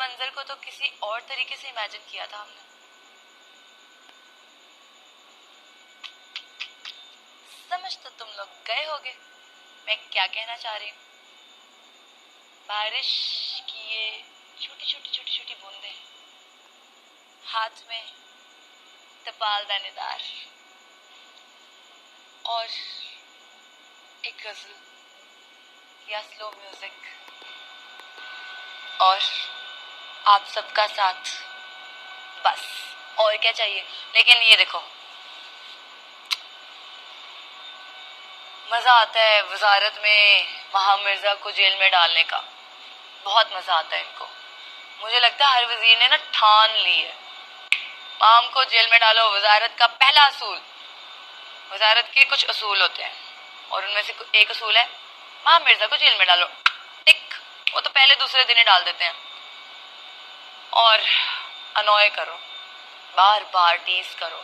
मंजर को तो किसी और तरीके से इमेजिन किया था हमने। समझ तो तुम लोग गए होगे मैं क्या कहना चाह रही हूँ। बारिश की ये छोटी छोटी छोटी छोटी बूंदे, हाथ में तपालदानेदार और एक गजल या स्लो म्यूजिक और आप सबका साथ, बस और क्या चाहिए। लेकिन ये देखो, मजा आता है वजारत में महा मिर्जा को जेल में डालने का, बहुत मजा आता है इनको। मुझे लगता है हर वजीर ने ना ठान ली है, माम को जेल में डालो। वजारत का पहला असूल, वजारत के कुछ असूल होते हैं और उनमें से एक असूल है महा मिर्जा को जेल में डालो, टिक। वो तो पहले दूसरे दिन ही डाल देते हैं। और अनॉय करो, बार बार टीज करो।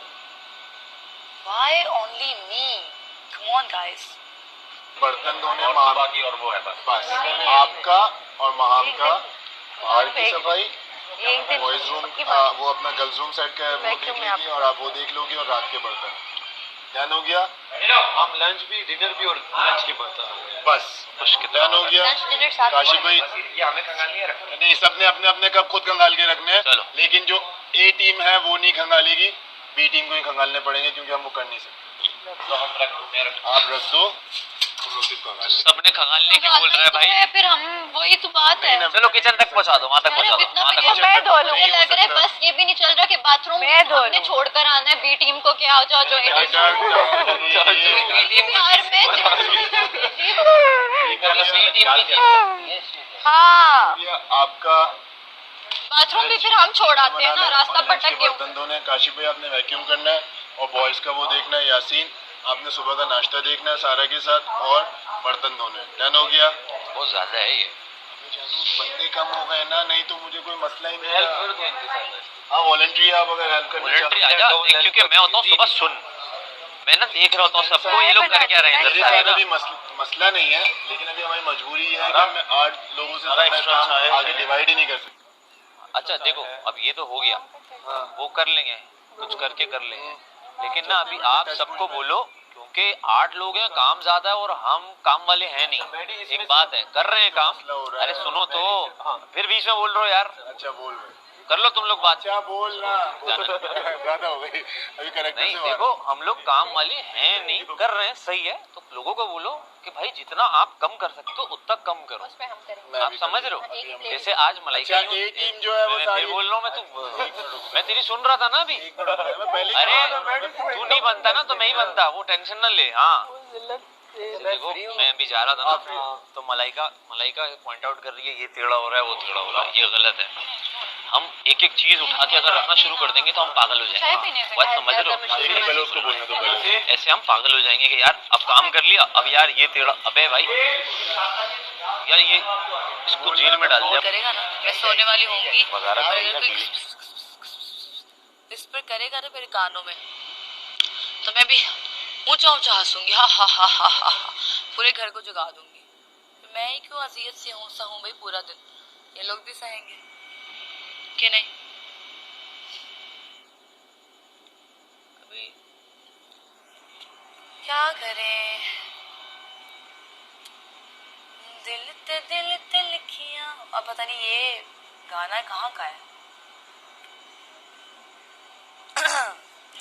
Why only me? Come on guys. बर्तन धोने माम की और वो है बस आपका और महाम का, बाहर की सफाई, बॉयज रूम वो अपना गर्ल्स रूम सेट का है वो देख लेगी और आप वो देख लोगी, और रात के बर्तन ध्यान हो गया। हम लंच भी डिनर भी और लंच के बर्तन बस ध्यान हो गया। काशिफ भाई ये हमें खंगालियां रखनी नहीं, सबने अपने अपने कप खुद खंगाल के रखने हैं, लेकिन जो ए टीम है वो नहीं खंगालेगी, बी टीम को ही खंगालने पड़ेंगे क्योंकि हम वो कर नहीं सकते। तो हम रख दो, आप रख दो, सबने खंगालने की बोल रहा है भाई। फिर हम वही तो बात है। चलो किचन तक पहुंचा दो, वहाँ तक पहुंचा दो, वहाँ तक पहुंचा मैं धो लूंगी। लग रहा है बस ये भी नहीं चल रहा कि बाथरूम हमने छोड़कर आना है बी टीम को। क्या हो जाओ जो हाँ, आपका बाथरूम भी फिर हम छोड़ आते हैं ना, रास्ता भटक गए। बर्तन धोने, काशिफ भाई आपने वैक्यूम करना है और बॉयज का वो देखना है, यासीन आपने सुबह का नाश्ता देखना है सारा के साथ, और बर्तन धोने। डन हो गया। बहुत ज्यादा है ये। बंदे कम हो गए ना, नहीं तो मुझे कोई मसला ही नहीं था। हाँ वॉलंटरी, आप अगर हेल्प करना वॉलंटरी आ जा, क्योंकि मैं होता हूँ सुबह सुन, मैं ना देख रहा होता हूँ सबको ये लोग कर क्या रहे हैं इधर सारे ना। अभी मसला नहीं है, लेकिन अभी हमारी मजबूरी है कि मैं 8 लोगों से आगे डिवाइड ही नहीं कर सकता। अच्छा देखो, अब ये तो हो गया, वो कर लेंगे, कुछ करके कर लेंगे, लेकिन ना अभी आप सबको बोलो, क्योंकि 8 लोग हैं, काम ज्यादा है और हम काम वाले हैं नहीं। एक बात है, कर रहे हैं काम। अरे सुनो तो, फिर बीच में बोल रहे हो यार। अच्छा बोल रहे, कर लो तुम लोग बात। क्या बोल रहा ज्यादा हो गई अभी करेक्ट नहीं देखो, हम लोग काम वाले हैं नहीं, कर रहे हैं, सही है। तो लोगों को बोलो कि भाई जितना आप कम कर सकते हो उतना कम करो। आप समझ रहे हो? जैसे आज मलाइका टीम जो है वो मैं बोल रहा हूँ, मैं तेरी सुन रहा था ना अभी। अरे तू नहीं बनता ना तो मैं ही बनता, वो टेंशन ना ले। हाँ देखो, मैं अभी जा रहा था ना, तो मलाइका पॉइंट आउट कर रही है ये टेढ़ा हो रहा है, वो टेढ़ा हो रहा है, ये गलत है। हम एक एक चीज उठा के अगर रखना शुरू कर देंगे तो हम पागल हो जाएंगे। बात समझ रहे हो? पहले उसको बोलने दो पहले। ऐसे हम पागल हो जाएंगे कि यार अब काम कर लिया, अब यार ये तेरा, अबे भाई यार ये इसको जेल में डाल दिया करेगा ना, मैं सोने वाली होंगी वगैरह और करेगा, अगर कोई विस्पर करेगा ना मेरे कानों में, तो मैं भी ऊंचा ऊंचा हंसूंगी, हा हा हा हा हा, पूरे घर को जगा दूंगी। मैं ही क्यों अजियत से सहूं भाई पूरा दिन, ये लोग भी सहेंगे कि नहीं? अभी क्या करें, दिल ते लिखियां। अब पता नहीं ये गाना कहाँ का है।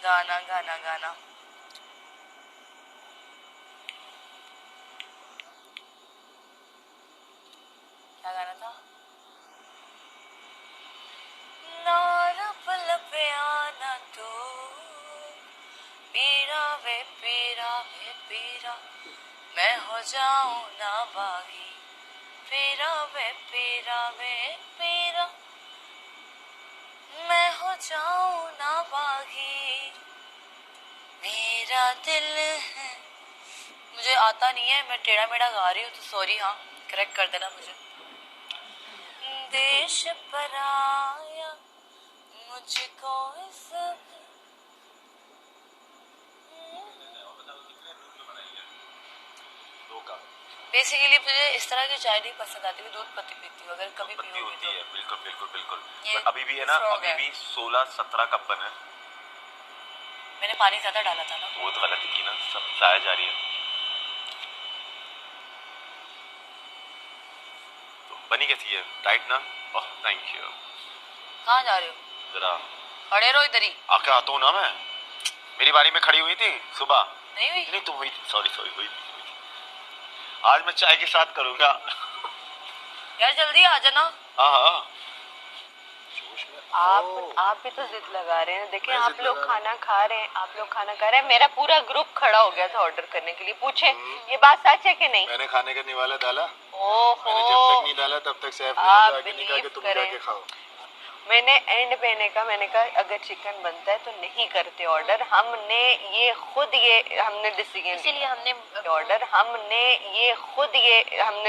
गाना गाना गाना क्या गाना था? ना तू पीरा वे पीरा, मैं हो जाऊं ना बागी। पीरा वे पीरा, मैं हो जाऊं ना बागी। मेरा दिल है, मुझे आता नहीं है, मैं टेढ़ा मेढ़ा गा रही हूँ तो सॉरी। हाँ करेक्ट कर देना मुझे। देश पराया मुझको इस बेसिकली मुझे इस तरह की चाय नहीं पसंद आती, मैं दूध पत्ती पीती हूँ, अगर कभी पत्ती पीऊंगी होती तो। है, बिल्कुल बिल्कुल बिल्कुल। ये पर अभी भी है ना, strong अभी है। भी 16-17 कप बने हैं। मैंने पानी ज्यादा डाला था ना। वो तो गलती की ना, सब जाया जा रही है। तो बनी कैसी है? टाइट ना? Oh thank you. कहाँ जा रहे हो? जरा खड़े रहो इधर ही। आके आता हूँ ना मैं। मेरी बारी में खड़ी हुई थी सुबह। नहीं हुई? नहीं तुम हुई थी, सॉरी सॉरी हुई थी। आज मैं चाय के साथ करूँगा। यार जल्दी आ जाना। हाँ हाँ। आप भी तो जिद लगा रहे हैं। देखिए आप लोग खाना खा रहे हैं, आप लोग खाना खा रहे हैं, मेरा पूरा ग्रुप खड़ा हो गया था ऑर्डर करने के लिए। पूछे ये बात सच है कि नहीं? मैंने खाने का निवाला डाला। ओहो, मैंने जब तक नहीं डाला तब तक सैफ ने आप मुझे आके नहीं कहा कि तुम करें। जाके खाओ। मैंने एंड पे ने कहा, मैंने कहा अगर चिकन बनता है तो नहीं करते ऑर्डर। हमने डिसीजन इसीलिए हमने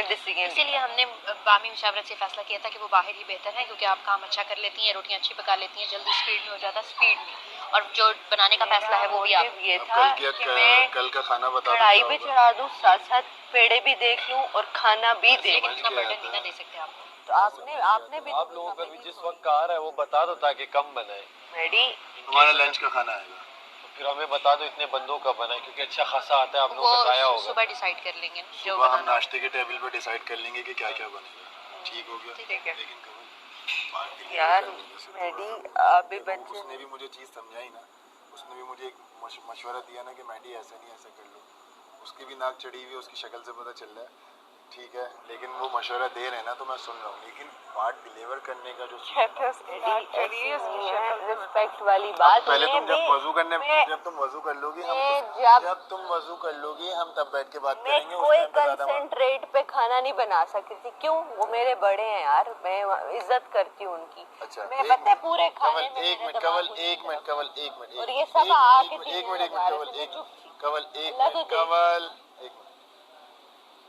डिसीजन इसीलिए हमने बामी मुशावरत से फैसला किया था कि वो बाहर ही बेहतर है, क्योंकि आप काम अच्छा कर लेती हैं, रोटियां अच्छी पका लेती हैं, जल्दी स्पीड में हो जाता, स्पीड में। और जो बनाने का फैसला है वो भी आप। ये अब था कल कि मैं कल का खाना बता दो कढ़ाई क्या भी होगा। चढ़ा दूं, साथ साथ पेड़े भी देख लूं और खाना भी देख लेकिन लूं। इतना बर्डन नहीं ना दे सकते आपको। तो आपने भी आप लोगों का भी जिस वक्त का आ रहा है वो बता दो ताकि कम बनाए। मैडी तुम्हारा लंच का खाना आएगा। तो फिर हमें बता दो इतने बंदों का बनाए, क्योंकि अच्छा खासा आता है, आप लोगों का जाया वो होगा। सुबह डिसाइड कर लेंगे जो सुबह हम बनाना। नाश्ते के टेबल पे डिसाइड कर लेंगे कि क्या क्या बनेगा। ठीक हो गया? ठीक है। लेकिन कमल बात clear यार करने में से मैडी थोड़ा- आप भी बच्चे उसने भी मुझे चीज़ समझाई ना, उसने भी मुझे एक मशवरा दिया ना कि मैडी ऐसा नहीं ऐसा कर लो। उसकी भी नाक चढ़ी हुई है, उसकी शक्ल से पता चल रहा है। ठीक है, लेकिन वो मशवरा दे रहे हैं ना तो मैं सुन रहा हूँ, लेकिन पार्ट डिलीवर करने का जो रिस्पेक्ट वाली बात पहले मैं तुम जब भी- वजू करने मैं- जब तुम वजू कर लोगी मैं हम जब तुम वजू कर लोगी हम तब बैठ के बात मैं करेंगे। उस कोई टाइम पे ज़्यादा मत- कंसेंट्रेट पे खाना नहीं बना सकती थी। क्यों? वो मेरे बड़े हैं यार, मैं इज्जत करती हूँ उनकी। अच्छा, मैं एक पता है मिनट, पूरे खाने कवल में एक मेरे मिनट, दिमाग कवल उसी एक तरफ मिनट, कवल एक मिनट, और ये सब आके एक तीन मिनट, लगा रहे कवल थे, एक मैं चुप थी। कवल एक अल्लाह मिनट, को कवल एक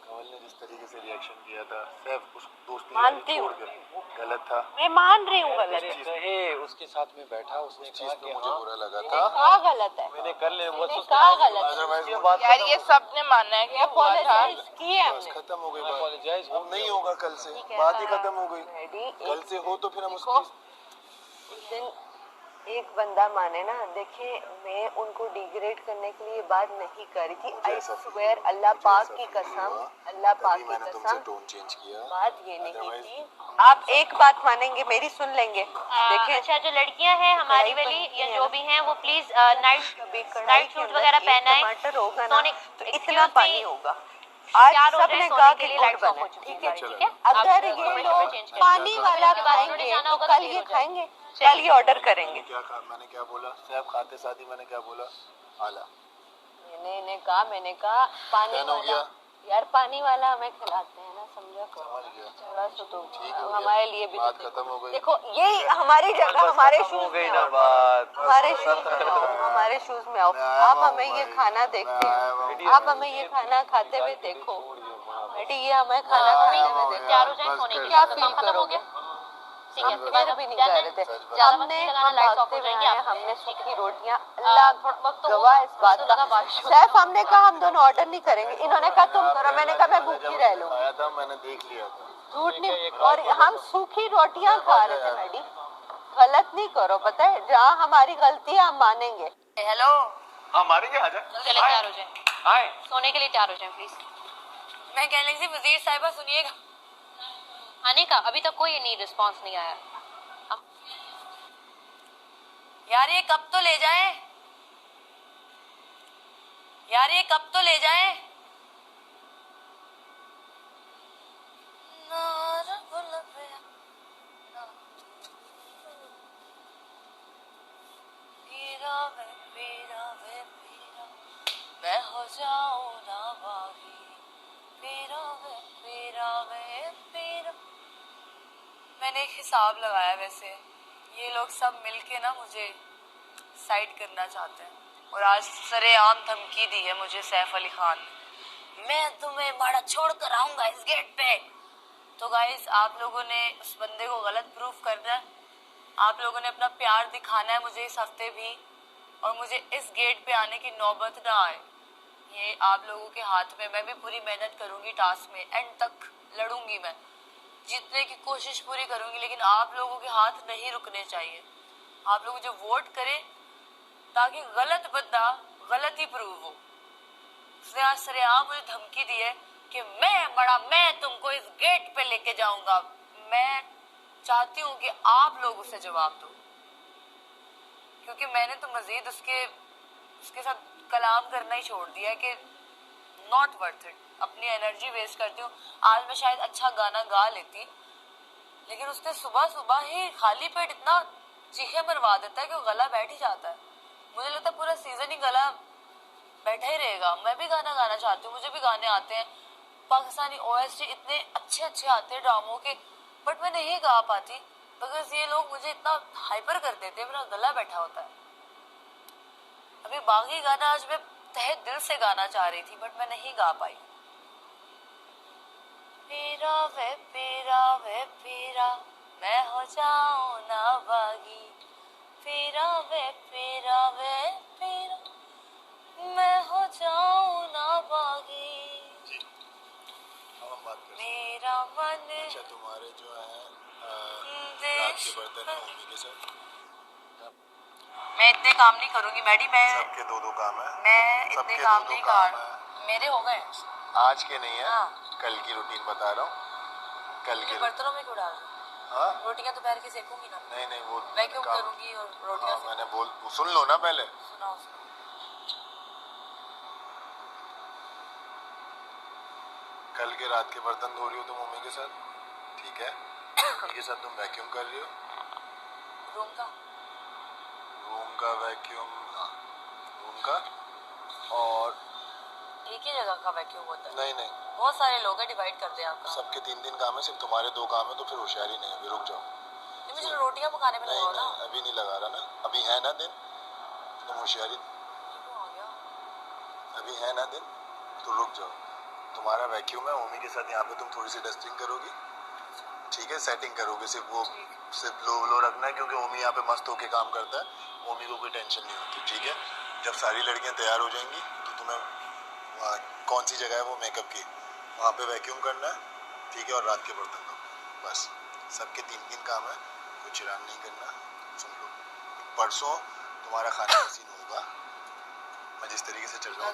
कवल ने जिस तरीके से रिएक्शन किया था सिर्फ उस दोस्ती मानती छोड़ हूँ। कर गलत था। मैं मान रही हूँ गलत है। कहे उसके साथ में बैठा, उसने चीज कहा तो कि मुझे हाँ बुरा लगा मैंने था। कहा गलत है, मैंने कर ले, वो मैंने तो कहा गलत है। अदरवाइज ये बात यार ये सबने मानना है कि हुआ था। अपोलोजाइज की है बस हमने। खत्म हो गई मैं बात। apologize अब नहीं होगा कल से, ठीक है, बात ही खत्म हो गई। मैडी कल से हो तो फिर हम देखो, उसकी उस दिन एक बंदा माने ना। देखिए मैं उनको डिग्रेड करने के लिए बात नहीं कर रही थी। आई जैसा स्वेयर feel अल्लाह मुझे पाक ऐसा की feel कसम, हुआ, अल्लाह पाक तभी की मैंने तुमसे कसम, टोन चेंज किया। बात ये नहीं Otherwise- थी। आप एक बात मानेंगे, मेरी सुन लेंगे। देखिए अच्छा जो लड़कियां हैं हमारी कढ़ाई वाली बनती या है जो ना, भी हैं वो प्लीज कभी नाइट कढ़ाई नाइट के सूट अंदर वगैरह एक पहना है। टमाटर होगा ना सोने तो excuse इतना me, पानी होगा। आज तैयार हो सबने जाए कहा सोने कि के लिए, गुड़ लाइट्स ऑफ बना हो है, चुकी ठीक है, है। ठीक है? अगर आप ये कपड़े लोग चेंज करें। पानी वाला उसके बाद थोड़ी खाएंगे जाना तो होगा कल तो ये देर हो खाएंगे, कल ये ऑर्डर करेंगे। क्या कहा मैंने, क्या बोला सैफ खाते साथ ही मैंने क्या बोला? आला मैंने कहा पानी डन हो वाला। गया? यार पानी वाला हमें खिलाते हैं ना, समझा करो। समझ गया। थोड़ा सा तो ठीक हो गया। हमारे लिए भी बात तो खत्म हो गई। देखो ये हमारी जगह, हमारे शूज में आओ, बात। हमारे शूज में आओ, हमारे शूज में आओ। मैं आया आप हुआ हमें हूँ ये भाई, खाना मैं देखते आया हैं, हुआ हूँ। आप हमें ये खाना खाते हुए देखो। बेटी ये हमें खाना मैं खाते आया हुए हुआ देखो। तैयार हो जाए बस सोने कर के क्या लिए। फील काम खत्म हो गया? करोगे? ठीक है, हम तो फिर भी नहीं done कह है? रहे थे। ज्यादा वक्त हमने नहीं लगाना, हम लाइट्स ऑफ भागते हो हुए जाएंगी आए, आप। हमने सूखी रोटियां, अल्लाह वक्त तो गवाह इस बात तो का। लगा बारिश। सैफ हमने कहा हम दोनों ऑर्डर नहीं करेंगे, इन्होंने कहा तुम करो, मैंने कहा मैं भूखी रह लूंगी। आया था मैंने देख लिया था। झूठ नहीं, और हम सूखी रोटियां खा रहे थे। मैडी गलत नहीं करो, पता है जहाँ हमारी गलती है हम मानेंगे। हेलो, हाँ मारेंगे, आजा चले तैयार हो जाए, आए। सोने के लिए तैयार हो जाए प्लीज। मैं कह रही थी वजीर साहिबा सुनिएगा। आने का अभी तक कोई नहीं रिस्पांस नहीं आया। यार ये कब तो ले जाए, यार ये कब तो ले जाए। मैं हो जाऊं ना बागी, पीरा वे पीरा वे पीरा। मैंने एक हिसाब लगाया, वैसे ये लोग सब मिलके ना मुझे साइड करना चाहते हैं और आज सरेआम धमकी दी है मुझे सैफ अली खान ने, मैं तुम्हें माड़ा छोड़ कर आऊंगा इस गेट पे। तो गाइस आप लोगों ने उस बंदे को गलत प्रूफ करना है, आप लोगों ने अपना प्यार दिखाना है मुझे इस हफ्ते भी, और मुझे इस गेट पे आने की नौबत ना आए। ये आप लोगों के हाथ में। मैं भी पूरी मेहनत करूंगी टास्क में, एंड तक लड़ूंगी, मैं जीतने की कोशिश पूरी करूंगी, लेकिन आप लोगों के हाथ नहीं रुकने चाहिए। आप लोग जो वोट करें ताकि गलत बंदा गलत ही प्रूव हो। उसने आज सरेआम मुझे धमकी दी है कि मैं तुमको इस गेट पे लेके जाऊंगा। मैं चाहती हूँ कि आप लोग उसे जवाब दो, क्योंकि मैंने तो मजीद उसके साथ कलाम करना ही छोड़ दिया है कि नॉट वर्थ इट। अपनी एनर्जी वेस्ट करती हूँ। आज मैं शायद अच्छा गाना गा लेती, लेकिन उसने सुबह सुबह ही खाली पेट इतना चीखे मरवा देता है कि वो गला बैठ ही जाता है। मुझे लगता है पूरा सीजन ही गला बैठा ही रहेगा। मैं भी गाना गाना चाहती हूँ, मुझे भी गाने आते हैं, पाकिस्तानी OST इतने अच्छे अच्छे आते हैं ड्रामों के, बट मैं नहीं गा पाती बिकॉज ये लोग मुझे इतना हाइपर कर देते हैं, मेरा गला बैठा होता है। अभी बागी गाना आज मैं तहे दिल से गाना चाह रही थी, बट मैं नहीं गा पाई। पीरा वे पीरा, मैं हो जाऊं ना बागी। पीरा वे पीरा, मैं हो जाऊं ना बागी। हम बात कर मेरा मन अच्छा तुम्हारे जो है रात के बर्तन है मम्मी के साथ। मैं इतने काम नहीं करूंगी मैडी, मैं सबके दो काम है। मैं इतने सबके काम दो नहीं काम कर, है। मेरे हो गए आज के नहीं है, हाँ। कल की रूटीन बता रहा हूँ। कल की बर्तनों में क्यों डाल? हाँ रोटियां दोपहर की सेकूंगी ना। नहीं वो वैक्यूम काम- करूंगी और रोटियां हाँ, मैंने सुन लो ना पहले। सुनाओ। कल के रात के बर्तन धो रही हो तुम मम्मी के साथ, ठीक है? मम्मी के साथ तुम वैक्यूम कर रही हो। रूम का वैक्यूम, रूम का, और एक ही जगह का वैक्यूम होता है? नहीं बहुत सारे लोग हैं, डिवाइड कर दे आपका। सबके 3 काम है, सिर्फ तुम्हारे 2 काम है, तो फिर होशियारी नहीं है। अभी रुक जाओ। नहीं, मुझे रोटियां पकाने में लगाओ ना। अभी नहीं लगा रहा ना, अभी है ना दिन, तुम होशियारी क्यों आ गया? अभी है ना दिन, तो रुक जाओ। तुम्हारा वैक्यूम है, मम्मी के साथ यहाँ पे तुम थोड़ी सी डस्टिंग करोगी, ठीक है? सेटिंग करोगे, सिर्फ लो रखना है, क्योंकि ओमी यहाँ पे मस्त होके काम करता है। ओमी को कोई टेंशन नहीं होती, ठीक है? जब सारी लड़कियां तैयार हो जाएंगी तो तुम्हें वहाँ कौन सी जगह है वो मेकअप की, वहाँ पे वैक्यूम करना है, ठीक है? और रात के बर्तन धो, बस। सबके 3 काम है, कोई चिराग नहीं करना। सुन लो, परसों तुम्हारा खाने का सीन होगा, मैं जिस तरीके से चल रहा हूँ,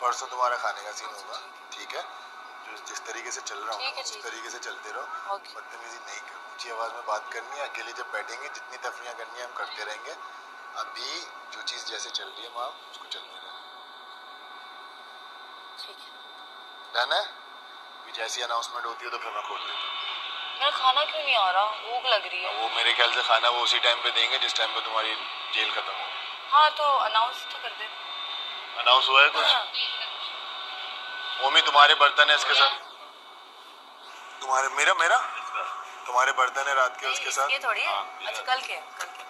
परसों तुम्हारा खाने का सीन होगा, ठीक है? जिस तरीके से चल रहा हूँ उस तरीके से चलते रहो। बदतमीजी नहीं करो, ऊंची आवाज में बात करनी है। अकेले जब बैठेंगे, जितनी तफरियां करनी है हम करते रहेंगे। अभी जो चीज जैसे चल रही है माँ, उसको चलने रहे, डन है? अभी जैसी अनाउंसमेंट होती है तो फिर मैं खोल देता हूँ। मेरा खाना क्यों नहीं आ रहा? भूख लग रही है। वो मेरे ख्याल से खाना वो उसी टाइम पे देंगे जिस टाइम पे तुम्हारी जेल खत्म हो। हाँ तो अनाउंस तो कर दे। अनाउंस हुआ है कुछ? ओमी तुम्हारे बर्तन है इसके साथ, तुम्हारे मेरा तुम्हारे बर्तन है रात के उसके साथ। ये थोड़ी है। अच्छा कल के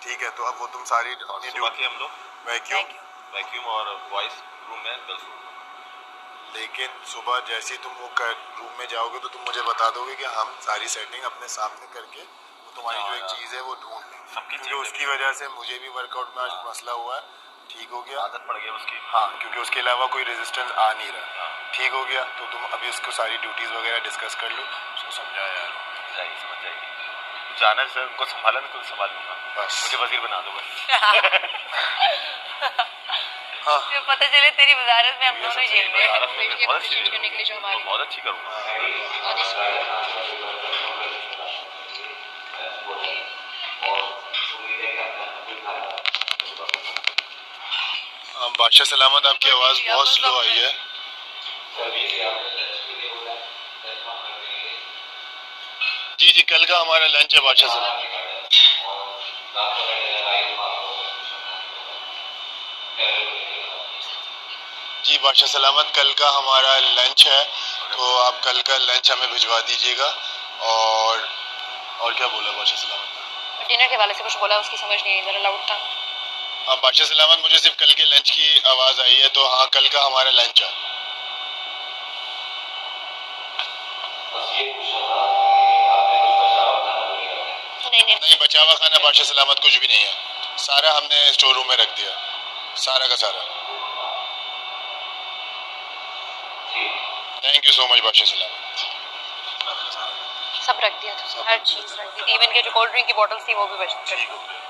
ठीक है, तो अब वो तुम सारी बाकी हम लोग वैक्यूम और वॉइस रूम में, गर्ल्स रूम। लेकिन सुबह जैसे ही तुम वो रूम में जाओगे तो तुम मुझे बता दोगे कि हम सारी सेटिंग अपने सामने करके वो तुम्हारी जो एक चीज़ है वो ढूंढ लें, क्योंकि उसकी वजह से मुझे भी वर्कआउट में आज मसला हुआ है। ठीक हो गया, आदत पड़ गई उसकी। हाँ, क्योंकि उसके अलावा कोई रेजिस्टेंस आ नहीं रहा। ठीक हो गया, तो तुम अभी उसको सारी ड्यूटीज वगैरह डिस्कस कर लो, उसको समझा यार। समझ जाएगी। जाना सर, उनको संभालना तो संभाल लूंगा, बस मुझे वजीर बना दो बस। हाँ, तो पता चले तेरी वजारत में हम दोनों जेल में हैं। बहुत अच्छी करूँगा। बादशाह सलामत, आपकी आवाज़ बहुत स्लो आई है। जी कल का हमारा लंच है बादशाह सलामत। जी बादशाह सलामत, कल का हमारा लंच है, तो आप कल का लंच हमें भिजवा दीजिएगा। और क्या बोला बादशाह सलामत? डिनर के वाले से कुछ बोला, उसकी समझ नहीं आई, जरा लाउड था। हाँ बादशाह सलामत, मुझे सिर्फ कल के लंच की आवाज़ आई है, तो हाँ कल का हमारा लंच है। नहीं बचा हुआ खाना बादशाह सलामत कुछ भी नहीं है, सारा हमने स्टोर रूम में रख दिया, सारा का सारा। Thank you so much Bakshi सलाम। सब रख दिया था, हर चीज रख दी थी, इवन के जो कोल्ड ड्रिंक की बॉटल्स थी वो भी बच ठीक हो गया।